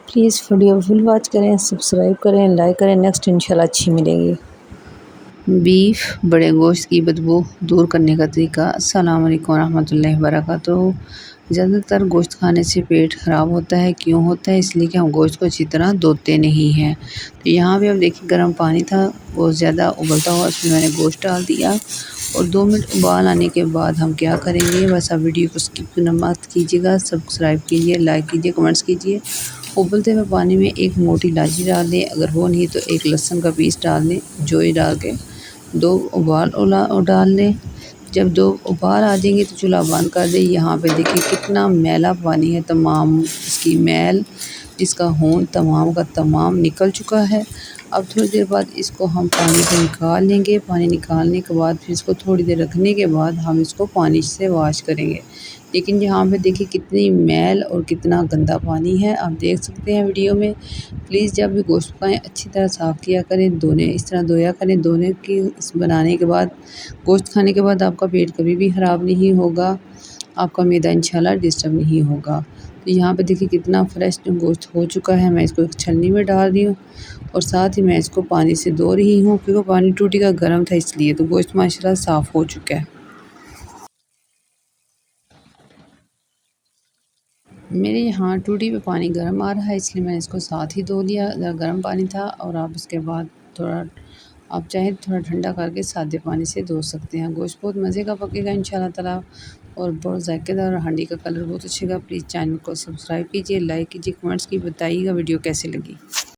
Please video full watch करें, subscribe करें, like करें। नेक्स्ट इंशाल्लाह अच्छी मिलेगी। बीफ बड़े गोश्त की बदबू दूर करने का तरीका। अस्सलाम वालेकुम रहमतुल्लाहि व बरकातुहू। ज़्यादातर गोश्त खाने से पेट ख़राब होता है। क्यों होता है? इसलिए कि हम गोश्त को अच्छी तरह धोते नहीं हैं। तो यहाँ पे अब देखिए गर्म पानी था, बहुत ज़्यादा उबलता हुआ, उसमें मैंने गोश्त डाल दिया और 2 मिनट उबाल आने के बाद हम क्या करेंगे, बस आप वीडियो को स्किप मत कीजिएगा, सब्सक्राइब कीजिए, लाइक कीजिए, कमेंट्स कीजिए। उबलते हुए पानी में एक मोटी इलायची डाल दें, अगर वो नहीं तो एक लहसुन का पीस डाल दें, जोई डाल के 2 उबाल डाल लें। जब 2 उबाल आ जाएंगे तो चूल्हा बंद कर दें। यहाँ पे देखिए कितना मैला पानी है, तमाम इसकी मैल, इसका होंठ तमाम का तमाम निकल चुका है। अब थोड़ी देर बाद इसको हम पानी से निकाल लेंगे। पानी निकालने के बाद फिर इसको थोड़ी देर रखने के बाद हम इसको पानी से वॉश करेंगे। लेकिन यहाँ पे देखिए कितनी मैल और कितना गंदा पानी है, आप देख सकते हैं वीडियो में। प्लीज़ जब भी गोश्त पकाएं अच्छी तरह साफ़ किया करें, धोने इस तरह धोया करें। धोने की बनाने के बाद गोश्त खाने के बाद आपका पेट कभी भी ख़राब नहीं होगा, आपका मैदा इंशाल्लाह डिस्टर्ब नहीं होगा। तो यहाँ पे देखिए कितना फ्रेश गोश्त हो चुका है। मैं इसको एक छलनी में डाल रही हूँ और साथ ही मैं इसको पानी से धो रही हूँ, क्योंकि पानी टूटी का गर्म था इसलिए। तो गोश्त माशाल्लाह साफ़ हो चुका है। मेरे यहाँ टूटी पे पानी गर्म आ रहा है, इसलिए मैंने इसको साथ ही धो लिया। गर्म पानी था और आप इसके बाद थोड़ा, आप चाहें थोड़ा ठंडा करके सादे पानी से धो सकते हैं। गोश्त बहुत मज़े का पकेगा इंशाल्लाह ताला और बहुत ज़ायकेदार, हांडी का कलर बहुत अच्छेगा। प्लीज़ चैनल को सब्सक्राइब कीजिए, लाइक कीजिए, कमेंट्स की बताइएगा वीडियो कैसी लगी।